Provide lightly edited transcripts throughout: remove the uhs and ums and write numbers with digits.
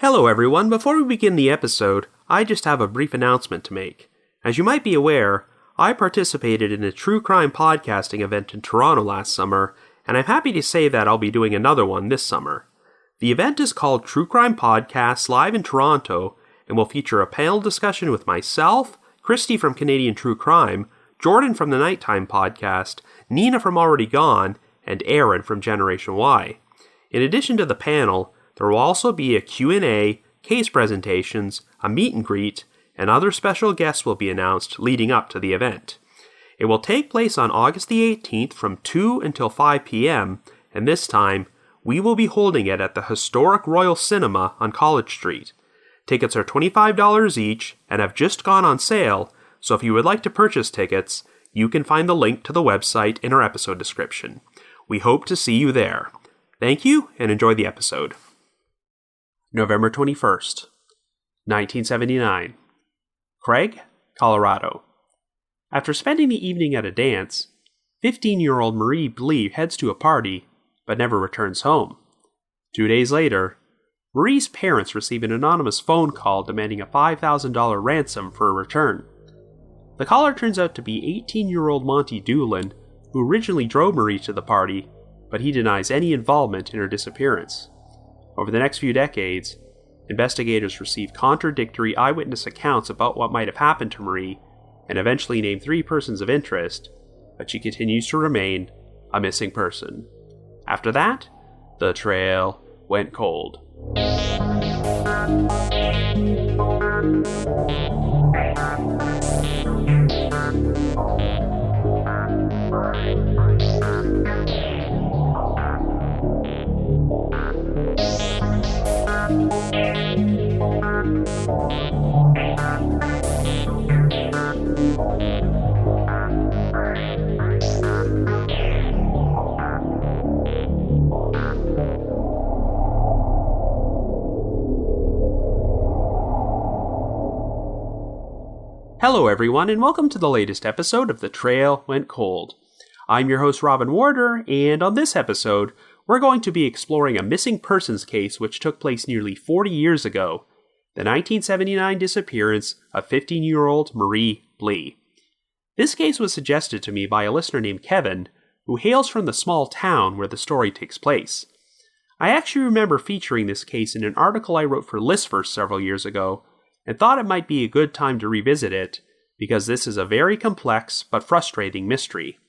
Hello everyone, before we begin the episode, I just have a brief announcement to make. As you might be aware, I participated in a true crime podcasting event in Toronto last summer, and I'm happy to say that I'll be doing another one this summer. The event is called True Crime Podcasts Live in Toronto, and will feature a panel discussion with myself, Christy from Canadian True Crime, Jordan from the Nighttime Podcast, Nina from Already Gone, and Aaron from Generation Y. In addition to the panel, there will also be a Q&A, case presentations, a meet and greet, and other special guests will be announced leading up to the event. It will take place on August the 18th from 2 until 5 p.m., and this time, we will be holding it at the historic Royal Cinema on College Street. Tickets are $25 each and have just gone on sale, so if you would like to purchase tickets, you can find the link to the website in our episode description. We hope to see you there. Thank you, and enjoy the episode. November 21st, 1979. Craig, Colorado. After spending the evening at a dance, 15-year-old Marie Blee heads to a party, but never returns home. 2 days later, Marie's parents receive an anonymous phone call demanding a $5,000 ransom for a return. The caller turns out to be 18-year-old Monty Doolin, who originally drove Marie to the party, but he denies any involvement in her disappearance. Over the next few decades, investigators received contradictory eyewitness accounts about what might have happened to Marie, and eventually named 3 persons of interest, but she continues to remain a missing person. After that, the trail went cold. Hello everyone, and welcome to the latest episode of The Trail Went Cold. I'm your host Robin Warder, and on this episode, we're going to be exploring a missing persons case which took place nearly 40 years ago, the 1979 disappearance of 15-year-old Marie Blee. This case was suggested to me by a listener named Kevin, who hails from the small town where the story takes place. I actually remember featuring this case in an article I wrote for Listverse several years ago, and thought it might be a good time to revisit it, because this is a very complex but frustrating mystery.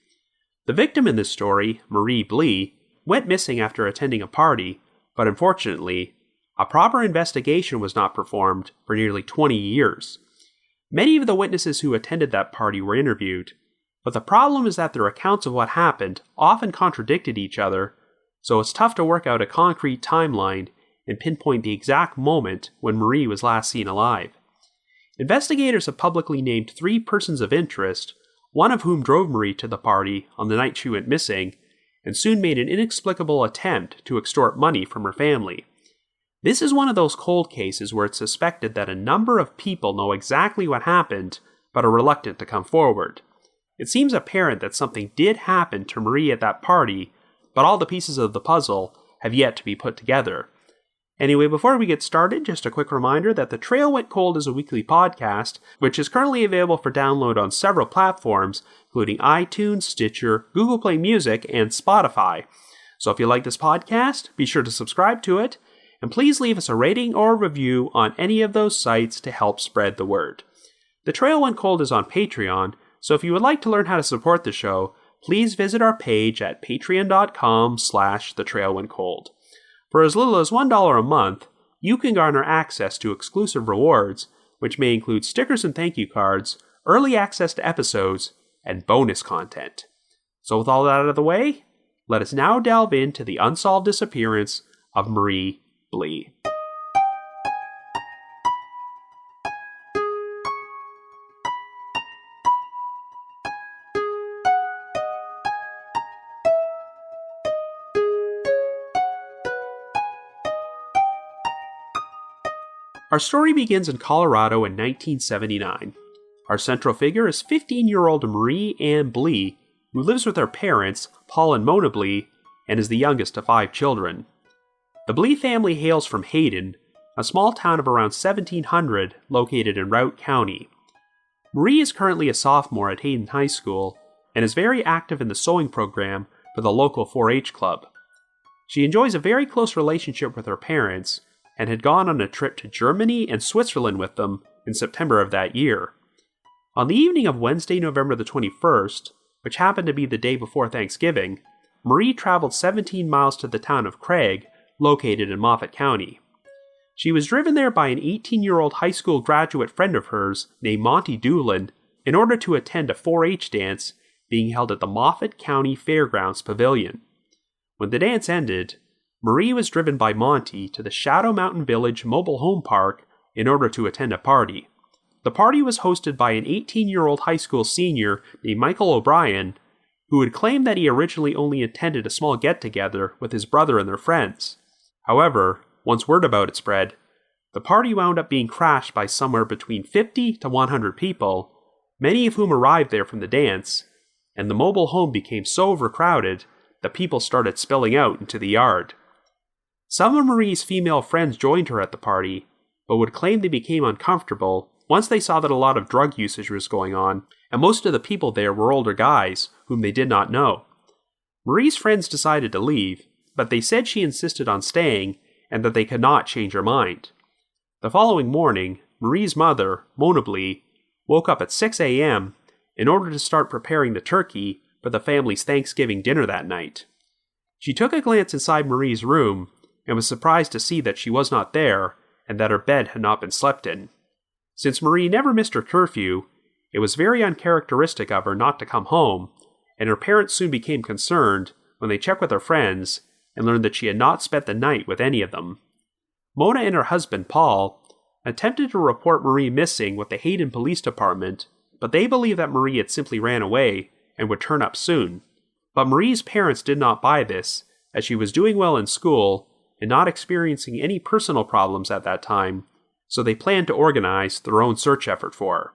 The victim in this story, Marie Blee, went missing after attending a party, but unfortunately, a proper investigation was not performed for nearly 20 years. Many of the witnesses who attended that party were interviewed, but the problem is that their accounts of what happened often contradicted each other, so it's tough to work out a concrete timeline and pinpoint the exact moment when Marie was last seen alive. Investigators have publicly named 3 persons of interest, one of whom drove Marie to the party on the night she went missing, and soon made an inexplicable attempt to extort money from her family. This is one of those cold cases where it's suspected that a number of people know exactly what happened, but are reluctant to come forward. It seems apparent that something did happen to Marie at that party, but all the pieces of the puzzle have yet to be put together. Anyway, before we get started, just a quick reminder that The Trail Went Cold is a weekly podcast, which is currently available for download on several platforms, including iTunes, Stitcher, Google Play Music, and Spotify. So if you like this podcast, be sure to subscribe to it, and please leave us a rating or a review on any of those sites to help spread the word. The Trail Went Cold is on Patreon, so if you would like to learn how to support the show, please visit our page at patreon.com/thetrailwentcold. For as little as $1 a month, you can garner access to exclusive rewards, which may include stickers and thank you cards, early access to episodes, and bonus content. So with all that out of the way, let us now delve into the unsolved disappearance of Marie Blee. Our story begins in Colorado in 1979. Our central figure is 15-year-old Marie Ann Blee, who lives with her parents, Paul and Mona Blee, and is the youngest of 5 children. The Blee family hails from Hayden, a small town of around 1,700 located in Routt County. Marie is currently a sophomore at Hayden High School and is very active in the sewing program for the local 4-H club. She enjoys a very close relationship with her parents and had gone on a trip to Germany and Switzerland with them in September of that year. On the evening of Wednesday, November the 21st, which happened to be the day before Thanksgiving, Marie traveled 17 miles to the town of Craig, located in Moffat County. She was driven there by an 18-year-old high school graduate friend of hers named Monty Doolin in order to attend a 4-H dance being held at the Moffat County Fairgrounds Pavilion. When the dance ended, Marie was driven by Monty to the Shadow Mountain Village Mobile Home Park in order to attend a party. The party was hosted by an 18-year-old high school senior named Michael O'Brien, who had claimed that he originally only attended a small get-together with his brother and their friends. However, once word about it spread, the party wound up being crashed by somewhere between 50 to 100 people, many of whom arrived there from the dance, and the mobile home became so overcrowded that people started spilling out into the yard. Some of Marie's female friends joined her at the party, but would claim they became uncomfortable once they saw that a lot of drug usage was going on, and most of the people there were older guys whom they did not know. Marie's friends decided to leave, but they said she insisted on staying and that they could not change her mind. The following morning, Marie's mother, Marie Blee, woke up at 6 a.m. in order to start preparing the turkey for the family's Thanksgiving dinner that night. She took a glance inside Marie's room and was surprised to see that she was not there and that her bed had not been slept in. Since Marie never missed her curfew, it was very uncharacteristic of her not to come home, and her parents soon became concerned when they checked with her friends and learned that she had not spent the night with any of them. Mona and her husband, Paul, attempted to report Marie missing with the Hayden Police Department, but they believed that Marie had simply ran away and would turn up soon. But Marie's parents did not buy this, as she was doing well in school and not experiencing any personal problems at that time, so they planned to organize their own search effort for her.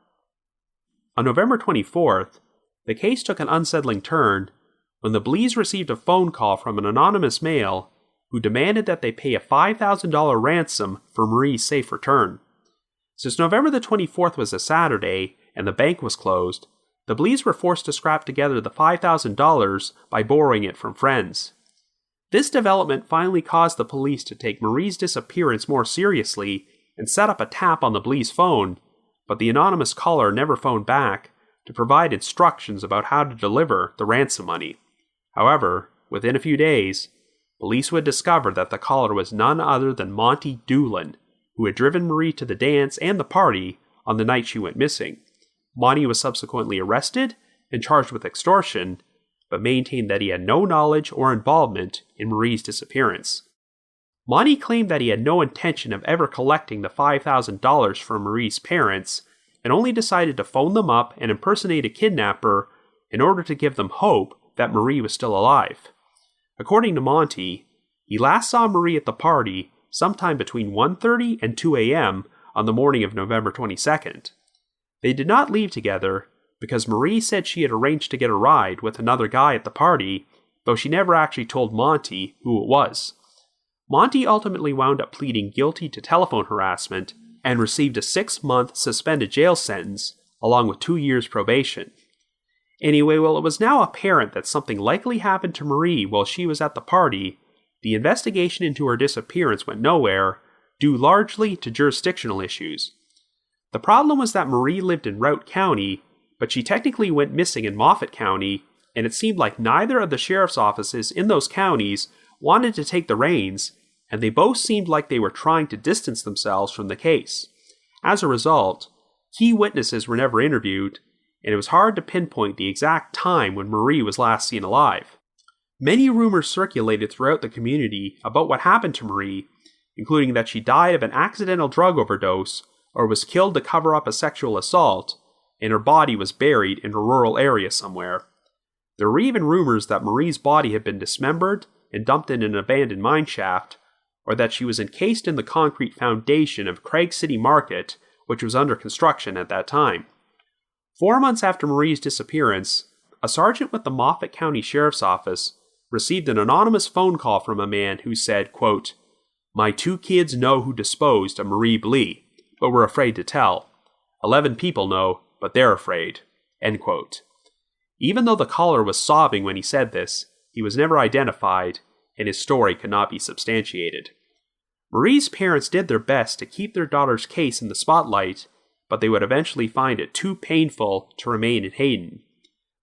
On November 24th, the case took an unsettling turn when the Blees received a phone call from an anonymous male who demanded that they pay a $5,000 ransom for Marie's safe return. Since November the 24th was a Saturday and the bank was closed, the Blees were forced to scrap together the $5,000 by borrowing it from friends. This development finally caused the police to take Marie's disappearance more seriously and set up a tap on the Blees' phone, but the anonymous caller never phoned back to provide instructions about how to deliver the ransom money. However, within a few days, police would discover that the caller was none other than Monty Doolin, who had driven Marie to the dance and the party on the night she went missing. Monty was subsequently arrested and charged with extortion, but maintained that he had no knowledge or involvement in Marie's disappearance. Monty claimed that he had no intention of ever collecting the $5,000 from Marie's parents, and only decided to phone them up and impersonate a kidnapper in order to give them hope that Marie was still alive. According to Monty, he last saw Marie at the party sometime between 1:30 and 2 a.m. on the morning of November 22nd. They did not leave together because Marie said she had arranged to get a ride with another guy at the party, though she never actually told Monty who it was. Monty ultimately wound up pleading guilty to telephone harassment and received a 6-month suspended jail sentence, along with 2 years probation. Anyway, while it was now apparent that something likely happened to Marie while she was at the party, the investigation into her disappearance went nowhere, due largely to jurisdictional issues. The problem was that Marie lived in Routt County, but she technically went missing in Moffat County, and it seemed like neither of the sheriff's offices in those counties wanted to take the reins, and they both seemed like they were trying to distance themselves from the case. As a result, key witnesses were never interviewed, and it was hard to pinpoint the exact time when Marie was last seen alive. Many rumors circulated throughout the community about what happened to Marie, including that she died of an accidental drug overdose or was killed to cover up a sexual assault, and her body was buried in a rural area somewhere. There were even rumors that Marie's body had been dismembered and dumped in an abandoned mine shaft, or that she was encased in the concrete foundation of Craig City Market, which was under construction at that time. 4 months after Marie's disappearance, a sergeant with the Moffat County Sheriff's Office received an anonymous phone call from a man who said, quote, My 2 kids know who disposed of Marie Blee, but were afraid to tell. 11 people know, but they're afraid." End quote. Even though the caller was sobbing when he said this, he was never identified, and his story could not be substantiated. Marie's parents did their best to keep their daughter's case in the spotlight, but they would eventually find it too painful to remain in Hayden.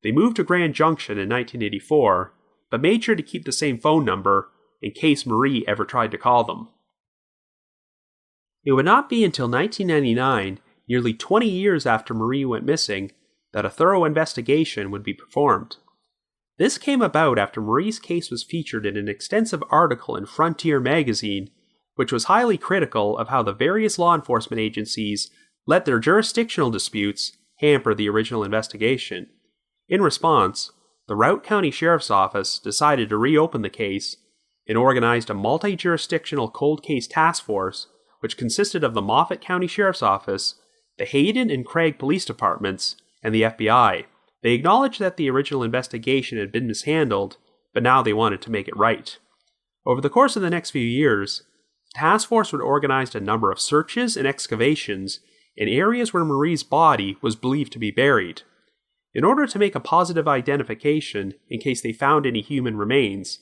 They moved to Grand Junction in 1984, but made sure to keep the same phone number in case Marie ever tried to call them. It would not be until 1999, nearly 20 years after Marie went missing, that a thorough investigation would be performed. This came about after Marie's case was featured in an extensive article in Frontier magazine, which was highly critical of how the various law enforcement agencies let their jurisdictional disputes hamper the original investigation. In response, the Routt County Sheriff's Office decided to reopen the case and organized a multi-jurisdictional cold case task force which consisted of the Moffat County Sheriff's Office, the Hayden and Craig Police Departments, and the FBI. They acknowledged that the original investigation had been mishandled, but now they wanted to make it right. Over the course of the next few years, the task force would organize a number of searches and excavations in areas where Marie's body was believed to be buried. In order to make a positive identification in case they found any human remains,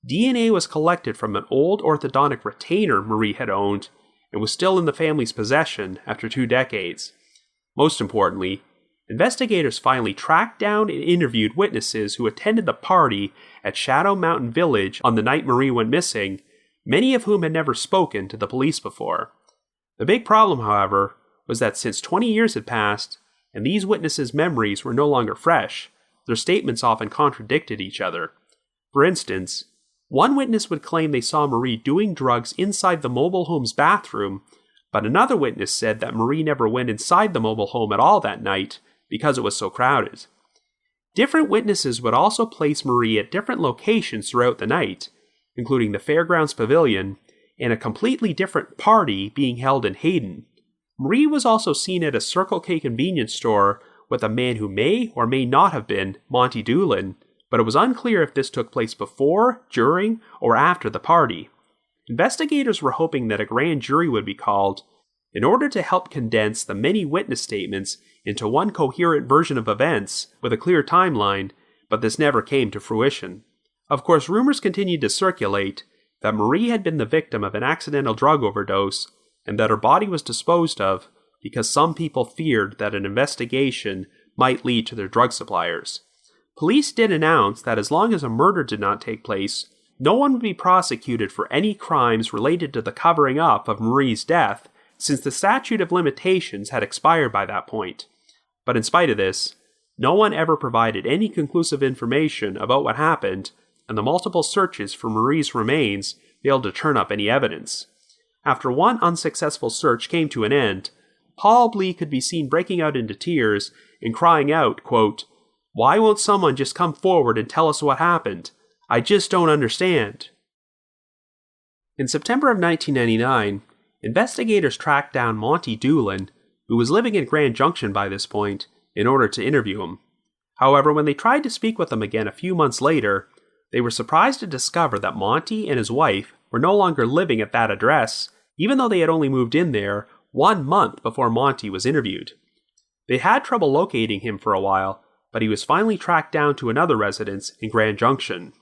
DNA was collected from an old orthodontic retainer Marie had owned and was still in the family's possession after 2 decades. Most importantly, investigators finally tracked down and interviewed witnesses who attended the party at Shadow Mountain Village on the night Marie went missing, many of whom had never spoken to the police before. The big problem, however, was that since 20 years had passed, and these witnesses' memories were no longer fresh, their statements often contradicted each other. For instance, one witness would claim they saw Marie doing drugs inside the mobile home's bathroom, but another witness said that Marie never went inside the mobile home at all that night because it was so crowded. Different witnesses would also place Marie at different locations throughout the night, including the Fairgrounds Pavilion and a completely different party being held in Hayden. Marie was also seen at a Circle K convenience store with a man who may or may not have been Monty Doolin, but it was unclear if this took place before, during, or after the party. Investigators were hoping that a grand jury would be called in order to help condense the many witness statements into one coherent version of events with a clear timeline, but this never came to fruition. Of course, rumors continued to circulate that Marie had been the victim of an accidental drug overdose and that her body was disposed of because some people feared that an investigation might lead to their drug suppliers. Police did announce that as long as a murder did not take place, no one would be prosecuted for any crimes related to the covering up of Marie's death, since the statute of limitations had expired by that point. But in spite of this, no one ever provided any conclusive information about what happened, and the multiple searches for Marie's remains failed to turn up any evidence. After one unsuccessful search came to an end, Paul Blee could be seen breaking out into tears and crying out, quote, "Why won't someone just come forward and tell us what happened? I just don't understand." In September of 1999, investigators tracked down Monty Doolin, who was living in Grand Junction by this point, in order to interview him. However, when they tried to speak with him again a few months later, they were surprised to discover that Monty and his wife were no longer living at that address, even though they had only moved in there 1 month before Monty was interviewed. They had trouble locating him for a while, but he was finally tracked down to another residence in Grand Junction.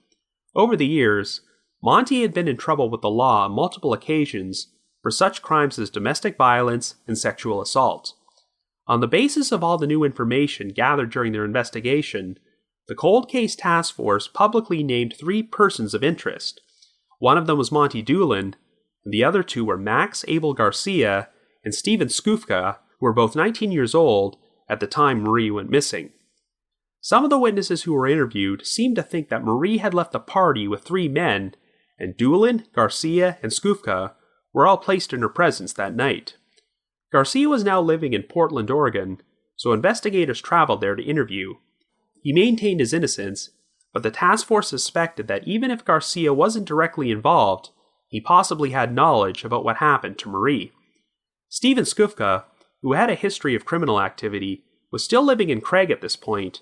Over the years, Monty had been in trouble with the law on multiple occasions for such crimes as domestic violence and sexual assault. On the basis of all the new information gathered during their investigation, the Cold Case Task Force publicly named 3 persons of interest. One of them was Monty Doolin, and the other 2 were Max Abel Garcia and Steven Skufka, who were both 19 years old at the time Marie went missing. Some of the witnesses who were interviewed seemed to think that Marie had left the party with 3 men, and Doolin, Garcia, and Skufka were all placed in her presence that night. Garcia was now living in Portland, Oregon, so investigators traveled there to interview. He maintained his innocence, but the task force suspected that even if Garcia wasn't directly involved, he possibly had knowledge about what happened to Marie. Steven Skufka, who had a history of criminal activity, was still living in Craig at this point,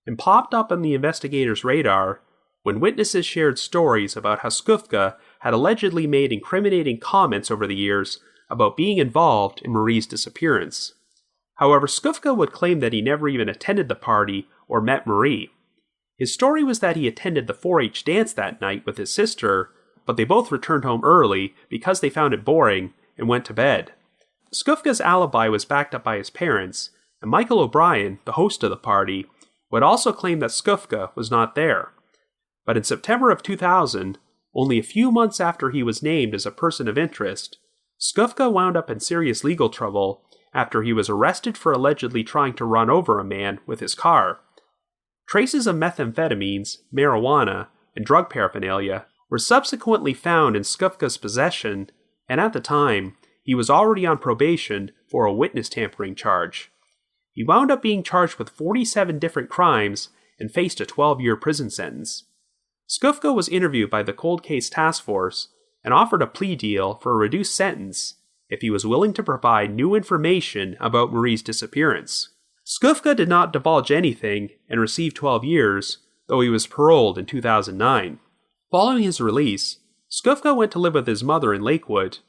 and popped up on the investigators' radar when witnesses shared stories about how Skufka had allegedly made incriminating comments over the years about being involved in Marie's disappearance. However, Skufka would claim that he never even attended the party or met Marie. His story was that he attended the 4-H dance that night with his sister, but they both returned home early because they found it boring and went to bed. Skufka's alibi was backed up by his parents, and Michael O'Brien, the host of the party, would also claim that Skufka was not there. But in September of 2000, only a few months after he was named as a person of interest, Skufka wound up in serious legal trouble after he was arrested for allegedly trying to run over a man with his car. Traces of methamphetamines, marijuana, and drug paraphernalia were subsequently found in Skufka's possession, and at the time, he was already on probation for a witness tampering charge. He wound up being charged with 47 different crimes and faced a 12-year prison sentence. Skufka was interviewed by the Cold Case Task Force and offered a plea deal for a reduced sentence if he was willing to provide new information about Marie's disappearance. Skufka did not divulge anything and received 12 years, though he was paroled in 2009. Following his release, Skufka went to live with his mother in Lakewood,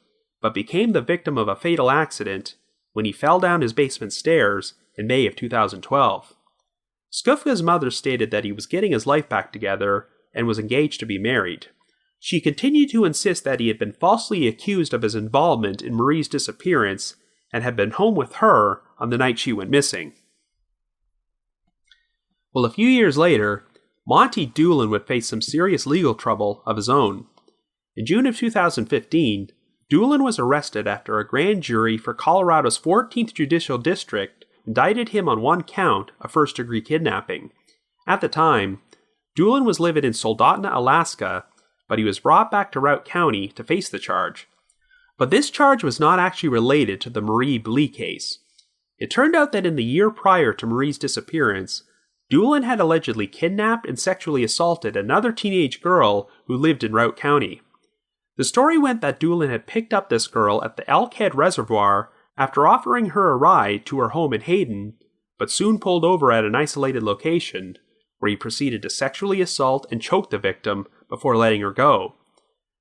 but became the victim of a fatal accident when he fell down his basement stairs in May of 2012. Skufka's mother stated that he was getting his life back together and was engaged to be married. She continued to insist that he had been falsely accused of his involvement in Marie's disappearance and had been home with her on the night she went missing. Well, a few years later, Monty Doolin would face some serious legal trouble of his own. In June of 2015, Doolin was arrested after a grand jury for Colorado's 14th Judicial District indicted him on one count of first-degree kidnapping. At the time, Doolin was living in Soldotna, Alaska, but he was brought back to Routt County to face the charge. But this charge was not actually related to the Marie Blee case. It turned out that in the year prior to Marie's disappearance, Doolin had allegedly kidnapped and sexually assaulted another teenage girl who lived in Routt County. The story went that Doolin had picked up this girl at the Elkhead Reservoir after offering her a ride to her home in Hayden, but soon pulled over at an isolated location, where he proceeded to sexually assault and choke the victim before letting her go.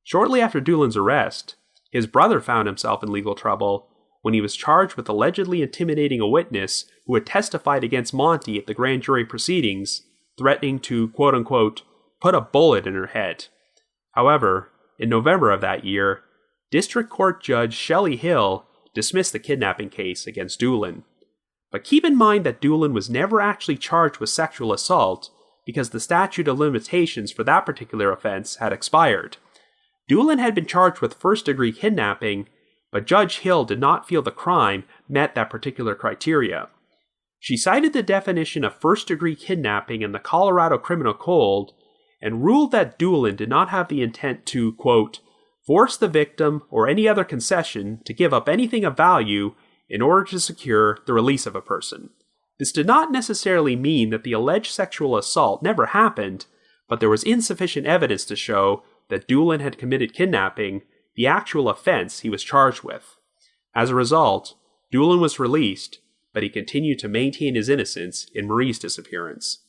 Shortly after Doolin's arrest, his brother found himself in legal trouble when he was charged with allegedly intimidating a witness who had testified against Monty at the grand jury proceedings, threatening to, quote-unquote, put a bullet in her head. However, in November of that year, District Court Judge Shelley Hill dismissed the kidnapping case against Doolin. But keep in mind that Doolin was never actually charged with sexual assault because the statute of limitations for that particular offense had expired. Doolin had been charged with first-degree kidnapping, but Judge Hill did not feel the crime met that particular criteria. She cited the definition of first-degree kidnapping in the Colorado Criminal Code and ruled that Doolin did not have the intent to, quote, force the victim or any other concession to give up anything of value in order to secure the release of a person. This did not necessarily mean that the alleged sexual assault never happened, but there was insufficient evidence to show that Doolin had committed kidnapping, the actual offense he was charged with. As a result, Doolin was released, but he continued to maintain his innocence in Marie's disappearance.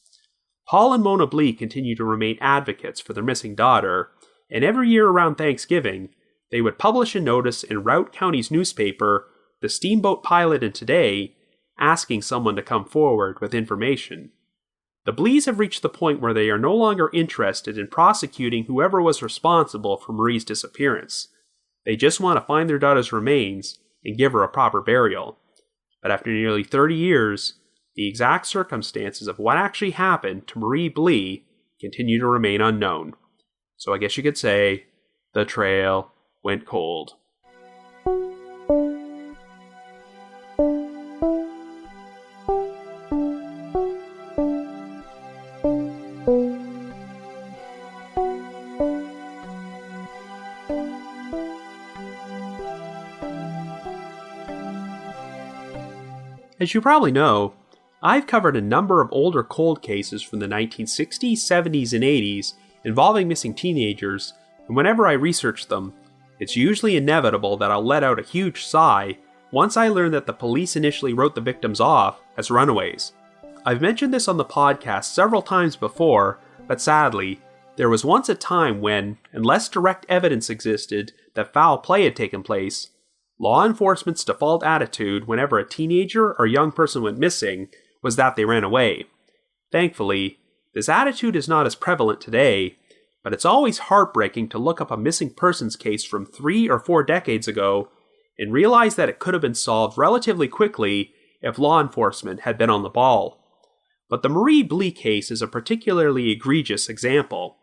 Paul and Mona Blee continued to remain advocates for their missing daughter, and every year around Thanksgiving, they would publish a notice in Routt County's newspaper, The Steamboat Pilot and Today, asking someone to come forward with information. The Blees have reached the point where they are no longer interested in prosecuting whoever was responsible for Marie's disappearance. They just want to find their daughter's remains and give her a proper burial. But after nearly 30 years, the exact circumstances of what actually happened to Marie Blee continue to remain unknown. So I guess you could say, the trail went cold. As you probably know, I've covered a number of older cold cases from the 1960s, 70s, and 80s involving missing teenagers, and whenever I research them, it's usually inevitable that I'll let out a huge sigh once I learn that the police initially wrote the victims off as runaways. I've mentioned this on the podcast several times before, but sadly, There was once a time when, unless direct evidence existed that foul play had taken place, law enforcement's default attitude whenever a teenager or young person went missing was that they ran away. Thankfully, this attitude is not as prevalent today, but it's always heartbreaking to look up a missing persons case from 3 or 4 decades ago and realize that it could have been solved relatively quickly if law enforcement had been on the ball. But the Marie Blee case is a particularly egregious example.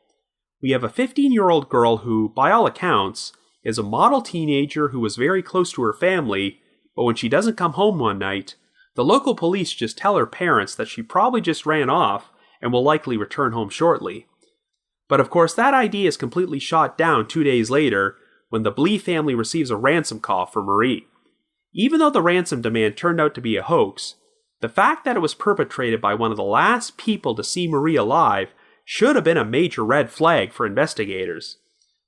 We have a 15-year-old girl who, by all accounts, is a model teenager who was very close to her family, but when she doesn't come home one night, the local police just tell her parents that she probably just ran off and will likely return home shortly. But of course that idea is completely shot down 2 days later when the Blee family receives a ransom call for Marie. Even though the ransom demand turned out to be a hoax, the fact that it was perpetrated by one of the last people to see Marie alive should have been a major red flag for investigators.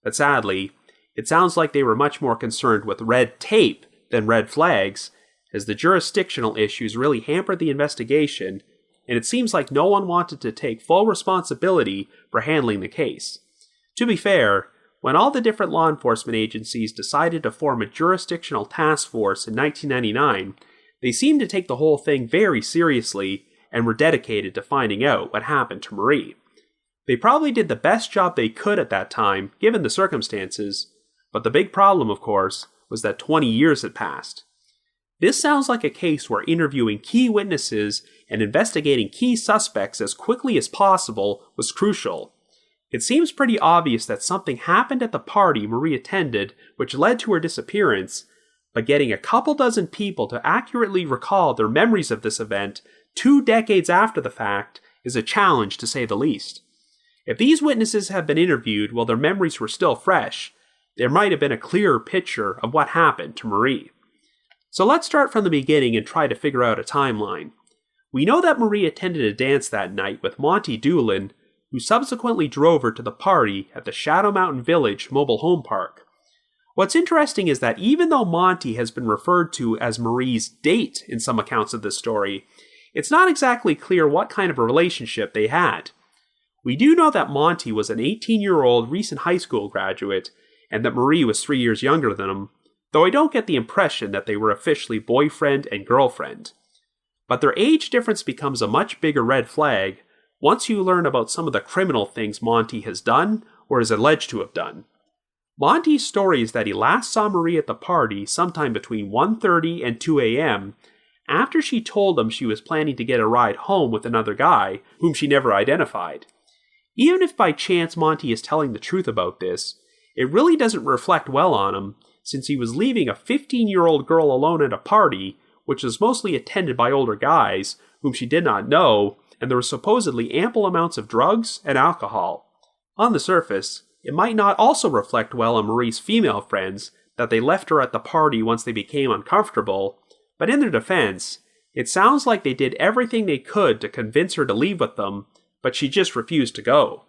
But sadly, it sounds like they were much more concerned with red tape than red flags, as the jurisdictional issues really hampered the investigation, and it seems like no one wanted to take full responsibility for handling the case. To be fair, when all the different law enforcement agencies decided to form a jurisdictional task force in 1999, they seemed to take the whole thing very seriously and were dedicated to finding out what happened to Marie. They probably did the best job they could at that time, given the circumstances, but the big problem, of course, was that 20 years had passed. This sounds like a case where interviewing key witnesses and investigating key suspects as quickly as possible was crucial. It seems pretty obvious that something happened at the party Marie attended which led to her disappearance, but getting a couple dozen people to accurately recall their memories of this event 2 decades after the fact is a challenge to say the least. If these witnesses had been interviewed while their memories were still fresh, there might have been a clearer picture of what happened to Marie. So let's start from the beginning and try to figure out a timeline. We know that Marie attended a dance that night with Monty Doolin, who subsequently drove her to the party at the Shadow Mountain Village mobile home park. What's interesting is that even though Monty has been referred to as Marie's date in some accounts of this story, it's not exactly clear what kind of a relationship they had. We do know that Monty was an 18-year-old recent high school graduate, and that Marie was 3 years younger than him, though I don't get the impression that they were officially boyfriend and girlfriend. But their age difference becomes a much bigger red flag once you learn about some of the criminal things Monty has done or is alleged to have done. Monty's story is that he last saw Marie at the party sometime between 1:30 and 2 a.m. after she told him she was planning to get a ride home with another guy, whom she never identified. Even if by chance Monty is telling the truth about this, it really doesn't reflect well on him, since he was leaving a 15-year-old girl alone at a party, which was mostly attended by older guys, whom she did not know, and there were supposedly ample amounts of drugs and alcohol. On the surface, it might not also reflect well on Marie's female friends that they left her at the party once they became uncomfortable, but in their defense, it sounds like they did everything they could to convince her to leave with them, but she just refused to go.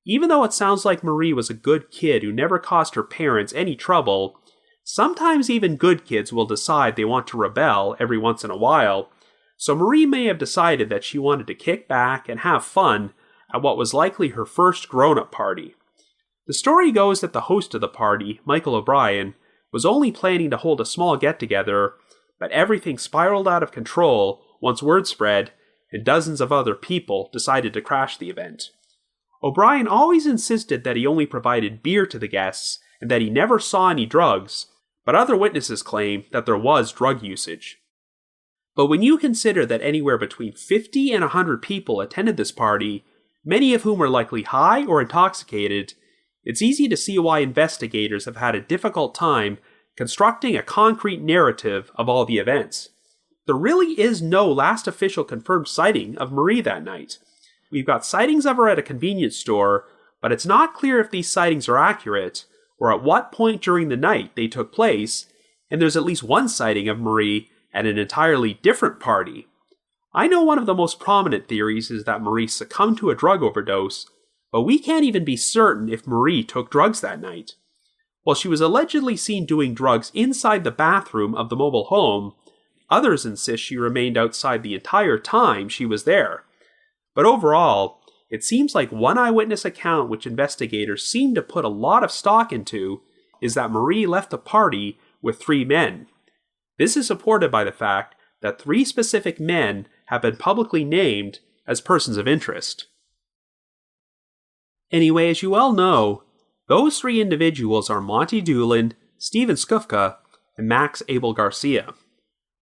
Even though it sounds like Marie was a good kid who never caused her parents any trouble, sometimes even good kids will decide they want to rebel every once in a while, so Marie may have decided that she wanted to kick back and have fun at what was likely her first grown-up party. The story goes that the host of the party, Michael O'Brien, was only planning to hold a small get-together, but everything spiraled out of control once word spread and dozens of other people decided to crash the event. O'Brien always insisted that he only provided beer to the guests and that he never saw any drugs, but other witnesses claim that there was drug usage. But when you consider that anywhere between 50 and 100 people attended this party, many of whom were likely high or intoxicated, it's easy to see why investigators have had a difficult time constructing a concrete narrative of all the events. There really is no last official confirmed sighting of Marie that night. We've got sightings of her at a convenience store, but it's not clear if these sightings are accurate, or at what point during the night they took place, and there's at least one sighting of Marie at an entirely different party. I know one of the most prominent theories is that Marie succumbed to a drug overdose, but we can't even be certain if Marie took drugs that night. While she was allegedly seen doing drugs inside the bathroom of the mobile home, others insist she remained outside the entire time she was there. But overall, it seems like one eyewitness account which investigators seem to put a lot of stock into is that Marie left the party with 3 men. This is supported by the fact that 3 specific men have been publicly named as persons of interest. Anyway, as you all know, those 3 individuals are Monty Doolin, Steven Skufca, and Max Abel Garcia.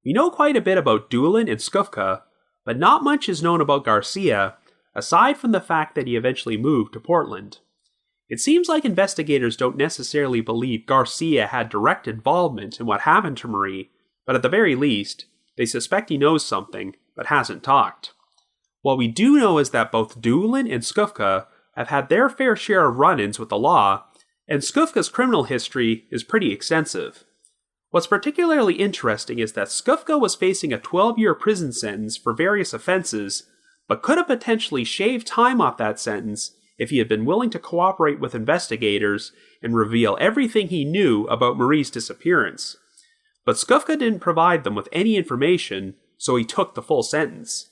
We know quite a bit about Doolin and Skufca, but not much is known about Garcia, aside from the fact that he eventually moved to Portland. It seems like investigators don't necessarily believe Garcia had direct involvement in what happened to Marie, but at the very least, they suspect he knows something, but hasn't talked. What we do know is that both Doolin and Skufca have had their fair share of run-ins with the law, and Skufca's criminal history is pretty extensive. What's particularly interesting is that Skufca was facing a 12-year prison sentence for various offenses, but could have potentially shaved time off that sentence if he had been willing to cooperate with investigators and reveal everything he knew about Marie's disappearance. But Skufca didn't provide them with any information, so he took the full sentence.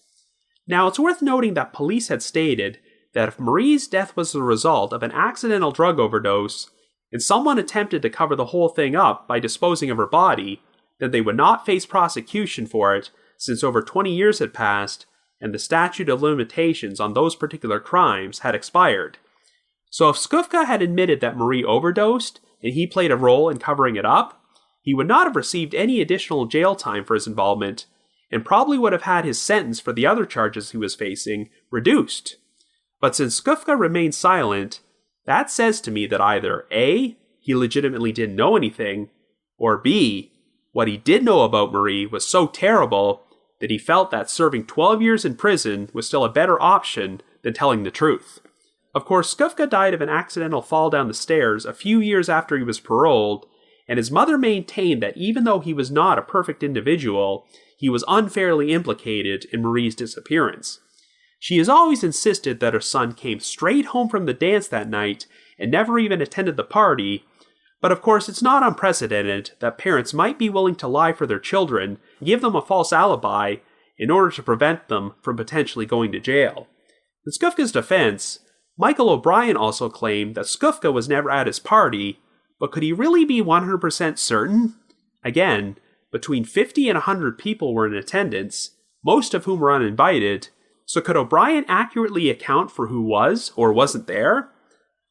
Now, it's worth noting that police had stated that if Marie's death was the result of an accidental drug overdose, and someone attempted to cover the whole thing up by disposing of her body, then they would not face prosecution for it, since over 20 years had passed, and the statute of limitations on those particular crimes had expired. So if Skufca had admitted that Marie overdosed, and he played a role in covering it up, he would not have received any additional jail time for his involvement, and probably would have had his sentence for the other charges he was facing reduced. But since Skufca remained silent, that says to me that either A, he legitimately didn't know anything, or B, what he did know about Marie was so terrible that he felt that serving 12 years in prison was still a better option than telling the truth. Of course, Skufca died of an accidental fall down the stairs a few years after he was paroled, and his mother maintained that even though he was not a perfect individual, he was unfairly implicated in Marie's disappearance. She has always insisted that her son came straight home from the dance that night and never even attended the party, but of course it's not unprecedented that parents might be willing to lie for their children and give them a false alibi in order to prevent them from potentially going to jail. In Skufca's defense, Michael O'Brien also claimed that Skufca was never at his party, but could he really be 100% certain? Again, between 50 and 100 people were in attendance, most of whom were uninvited, so could O'Brien accurately account for who was or wasn't there?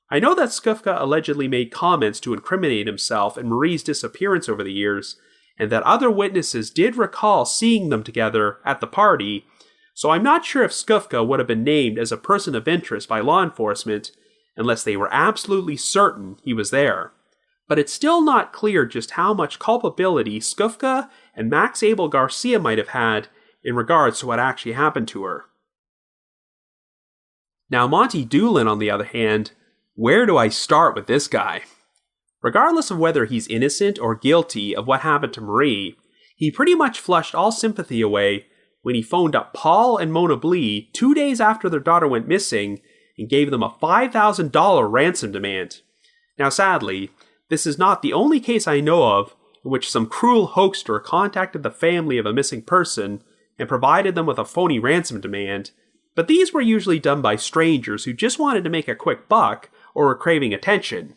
I know that Skufca allegedly made comments to incriminate himself and Marie's disappearance over the years, and that other witnesses did recall seeing them together at the party, so I'm not sure if Skufca would have been named as a person of interest by law enforcement unless they were absolutely certain he was there. But it's still not clear just how much culpability Skufca and Max Abel Garcia might have had in regards to what actually happened to her. Now, Monty Doolin, on the other hand, where do I start with this guy? Regardless of whether he's innocent or guilty of what happened to Marie, he pretty much flushed all sympathy away when he phoned up Paul and Mona Blee 2 days after their daughter went missing and gave them a $5,000 ransom demand. Now, sadly, this is not the only case I know of in which some cruel hoaxer contacted the family of a missing person and provided them with a phony ransom demand, but these were usually done by strangers who just wanted to make a quick buck or were craving attention.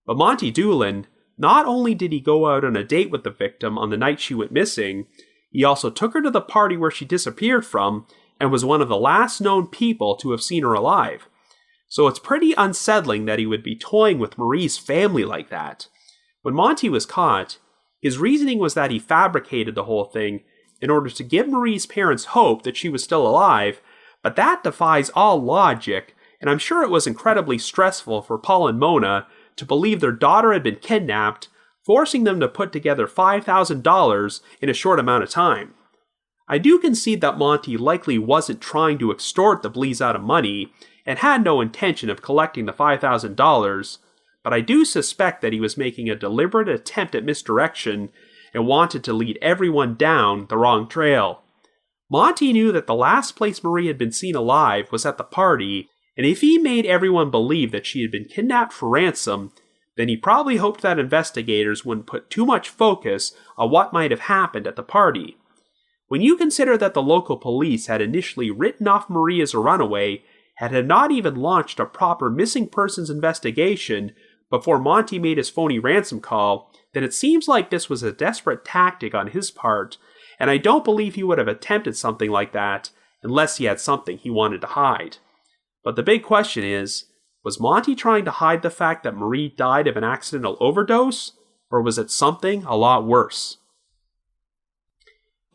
But Monty Doolin, not only did he go out on a date with the victim on the night she went missing, he also took her to the party where she disappeared from and was one of the last known people to have seen her alive. So it's pretty unsettling that he would be toying with Marie's family like that. When Monty was caught, his reasoning was that he fabricated the whole thing in order to give Marie's parents hope that she was still alive, but that defies all logic, and I'm sure it was incredibly stressful for Paul and Mona to believe their daughter had been kidnapped, forcing them to put together $5,000 in a short amount of time. I do concede that Monty likely wasn't trying to extort the Blees out of money, and had no intention of collecting the $5,000, but I do suspect that he was making a deliberate attempt at misdirection and wanted to lead everyone down the wrong trail. Monty knew that the last place Marie had been seen alive was at the party, and if he made everyone believe that she had been kidnapped for ransom, then he probably hoped that investigators wouldn't put too much focus on what might have happened at the party. When you consider that the local police had initially written off Marie as a runaway, and had not even launched a proper missing persons investigation before Monty made his phony ransom call, then it seems like this was a desperate tactic on his part, and I don't believe he would have attempted something like that unless he had something he wanted to hide. But the big question is, was Monty trying to hide the fact that Marie died of an accidental overdose, or was it something a lot worse?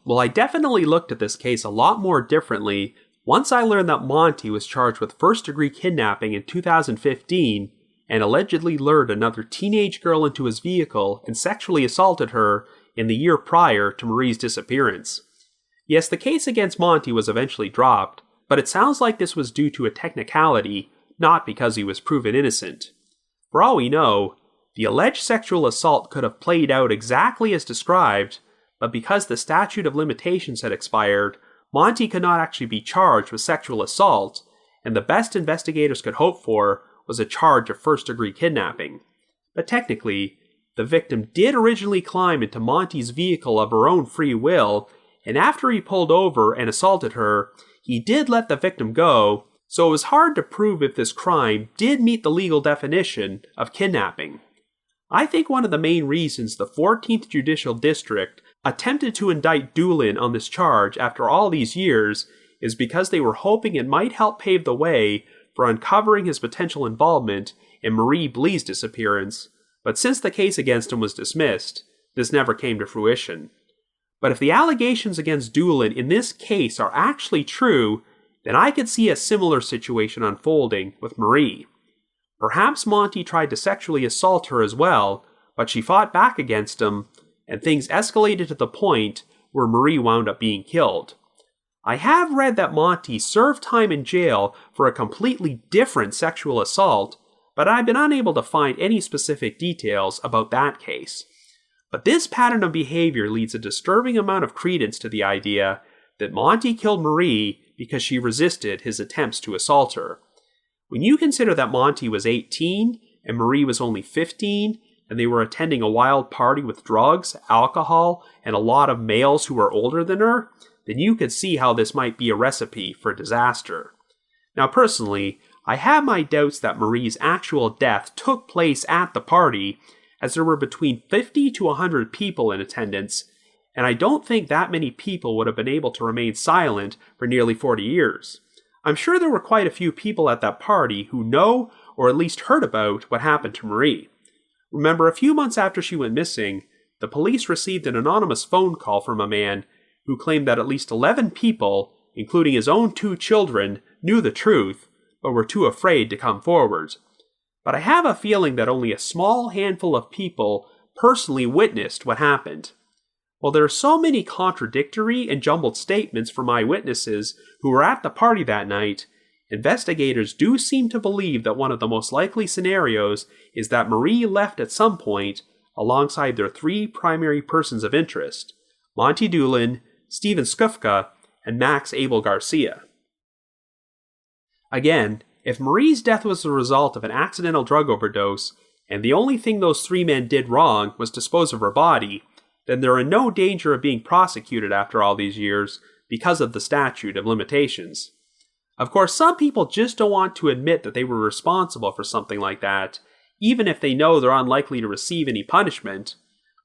Well, I definitely looked at this case a lot more differently once I learned that Monty was charged with first-degree kidnapping in 2015 and allegedly lured another teenage girl into his vehicle and sexually assaulted her in the year prior to Marie's disappearance. Yes, the case against Monty was eventually dropped, but it sounds like this was due to a technicality, not because he was proven innocent. For all we know, the alleged sexual assault could have played out exactly as described, but because the statute of limitations had expired, Monty could not actually be charged with sexual assault, and the best investigators could hope for was a charge of first-degree kidnapping. But technically, the victim did originally climb into Monty's vehicle of her own free will, and after he pulled over and assaulted her, he did let the victim go, so it was hard to prove if this crime did meet the legal definition of kidnapping. I think one of the main reasons the 14th Judicial District attempted to indict Doolin on this charge after all these years is because they were hoping it might help pave the way for uncovering his potential involvement in Marie Blee's disappearance, but since the case against him was dismissed, this never came to fruition. But if the allegations against Doolin in this case are actually true, then I could see a similar situation unfolding with Marie. Perhaps Monty tried to sexually assault her as well, but she fought back against him, and things escalated to the point where Marie wound up being killed. I have read that Monty served time in jail for a completely different sexual assault, but I've been unable to find any specific details about that case. But this pattern of behavior leads a disturbing amount of credence to the idea that Monty killed Marie because she resisted his attempts to assault her. When you consider that Monty was 18 and Marie was only 15, and they were attending a wild party with drugs, alcohol, and a lot of males who were older than her, then you could see how this might be a recipe for disaster. Now personally, I have my doubts that Marie's actual death took place at the party, as there were between 50 to 100 people in attendance, and I don't think that many people would have been able to remain silent for nearly 40 years. I'm sure there were quite a few people at that party who know or at least heard about what happened to Marie. Remember, a few months after she went missing, the police received an anonymous phone call from a man who claimed that at least 11 people, including his own 2 children, knew the truth, but were too afraid to come forward. But I have a feeling that only a small handful of people personally witnessed what happened. While there are so many contradictory and jumbled statements from eyewitnesses who were at the party that night, investigators do seem to believe that one of the most likely scenarios is that Marie left at some point alongside their 3 primary persons of interest, Monty Doolin, Steven Skufca, and Max Abel Garcia. Again, if Marie's death was the result of an accidental drug overdose, and the only thing those 3 men did wrong was dispose of her body, then they're in no danger of being prosecuted after all these years because of the statute of limitations. Of course, some people just don't want to admit that they were responsible for something like that, even if they know they're unlikely to receive any punishment,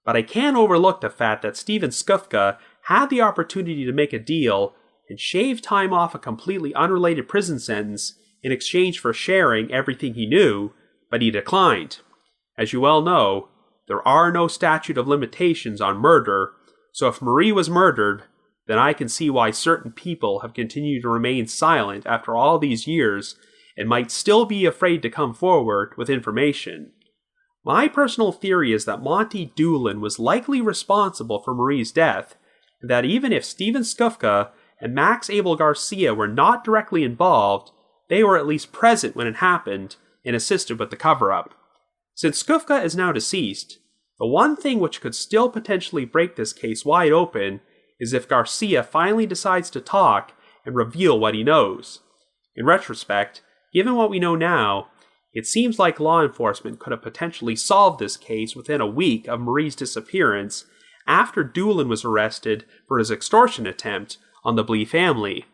but I can't overlook the fact that Steven Skufca had the opportunity to make a deal and shave time off a completely unrelated prison sentence in exchange for sharing everything he knew, but he declined. As you well know, there are no statute of limitations on murder, so if Marie was murdered, then I can see why certain people have continued to remain silent after all these years and might still be afraid to come forward with information. My personal theory is that Monty Doolin was likely responsible for Marie's death, and that even if Steven Skufca and Max Abel Garcia were not directly involved, they were at least present when it happened and assisted with the cover-up. Since Skufca is now deceased, the one thing which could still potentially break this case wide open is if Garcia finally decides to talk and reveal what he knows. In retrospect, given what we know now, it seems like law enforcement could have potentially solved this case within a week of Marie's disappearance after Doolin was arrested for his extortion attempt on the Blee family.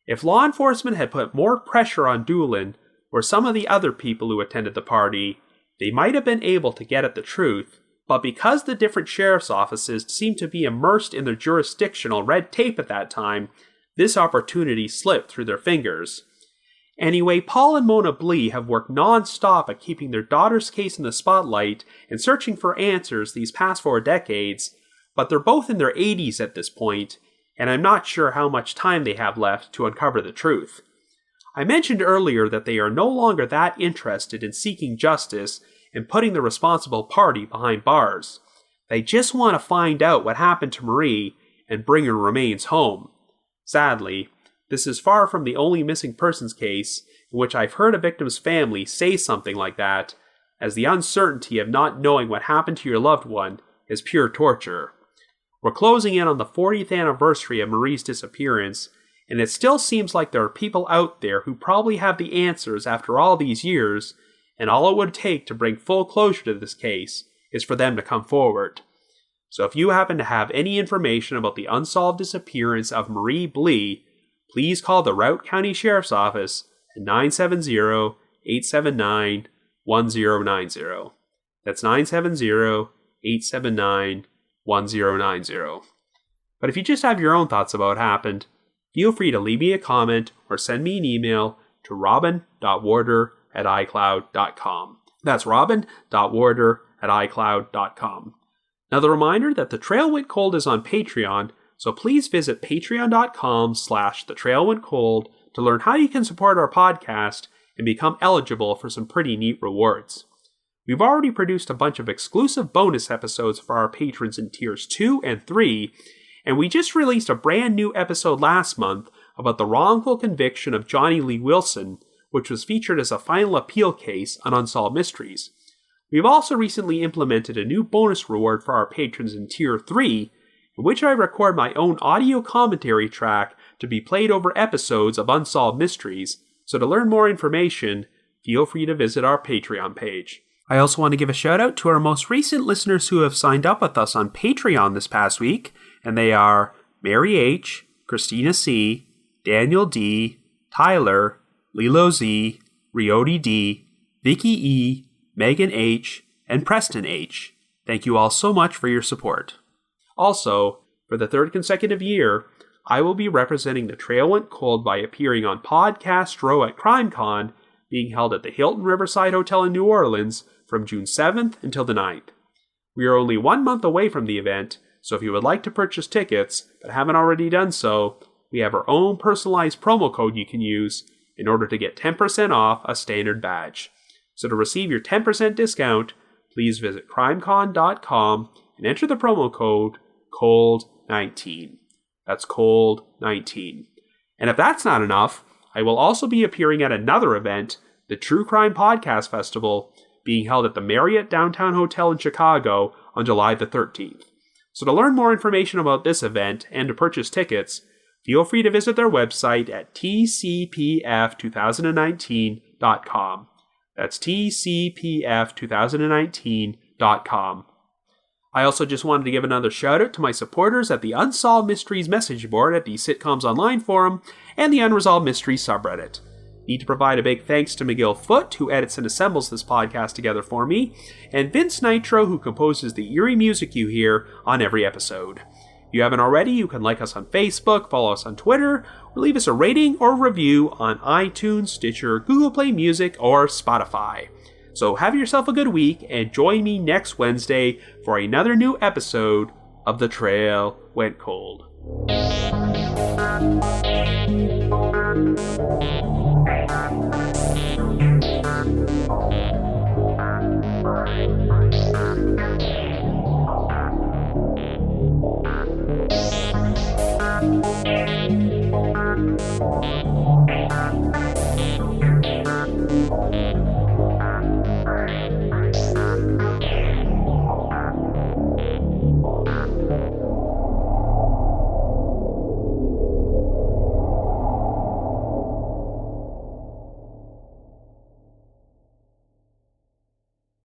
If law enforcement had put more pressure on Doolin or some of the other people who attended the party, they might have been able to get at the truth, but because the different sheriff's offices seemed to be immersed in their jurisdictional red tape at that time, this opportunity slipped through their fingers. Anyway, Paul and Mona Blee have worked non-stop at keeping their daughter's case in the spotlight and searching for answers these past 4 decades, but they're both in their 80s at this point, and I'm not sure how much time they have left to uncover the truth. I mentioned earlier that they are no longer that interested in seeking justice and putting the responsible party behind bars. They just want to find out what happened to Marie and bring her remains home. Sadly, this is far from the only missing persons case in which I've heard a victim's family say something like that, as the uncertainty of not knowing what happened to your loved one is pure torture. We're closing in on the 40th anniversary of Marie's disappearance, and it still seems like there are people out there who probably have the answers after all these years, and all it would take to bring full closure to this case is for them to come forward. So if you happen to have any information about the unsolved disappearance of Marie Blee, please call the Routt County Sheriff's Office at 970-879-1090. That's 970-879-1090. But if you just have your own thoughts about what happened, feel free to leave me a comment or send me an email to robin.warder@icloud.com. That's robin.warder@icloud.com. Another reminder that The Trail Went Cold is on Patreon, so please visit patreon.com/thetrailwentcold to learn how you can support our podcast and become eligible for some pretty neat rewards. We've already produced a bunch of exclusive bonus episodes for our patrons in tiers 2 and 3, and we just released a brand new episode last month about the wrongful conviction of Johnny Lee Wilson, which was featured as a final appeal case on Unsolved Mysteries. We've also recently implemented a new bonus reward for our patrons in tier 3, in which I record my own audio commentary track to be played over episodes of Unsolved Mysteries, so to learn more information, feel free to visit our Patreon page. I also want to give a shout out to our most recent listeners who have signed up with us on Patreon this past week, and they are Mary H., Christina C., Daniel D., Tyler, Lilo Z., Rioti D., Vicky E., Megan H., and Preston H. Thank you all so much for your support. Also, for the 3rd consecutive year, I will be representing The Trail Went Cold by appearing on Podcast Row at CrimeCon, being held at the Hilton Riverside Hotel in New Orleans from June 7th until the 9th. We are only 1 month away from the event, so if you would like to purchase tickets but haven't already done so, we have our own personalized promo code you can use in order to get 10% off a standard badge. So to receive your 10% discount, please visit crimecon.com and enter the promo code COLD19. That's COLD19. And if that's not enough, I will also be appearing at another event, the True Crime Podcast Festival, being held at the Marriott Downtown Hotel in Chicago on July the 13th. So to learn more information about this event and to purchase tickets, feel free to visit their website at tcpf2019.com. That's tcpf2019.com. I also just wanted to give another shout out to my supporters at the Unsolved Mysteries message board at the Sitcoms Online forum and the Unresolved Mysteries subreddit. Need to provide a big thanks to McGill Foote, who edits and assembles this podcast together for me, and Vince Nitro, who composes the eerie music you hear on every episode. If you haven't already, you can like us on Facebook, follow us on Twitter, or leave us a rating or review on iTunes, Stitcher, Google Play Music, or Spotify. So have yourself a good week, and join me next Wednesday for another new episode of The Trail Went Cold. Bye.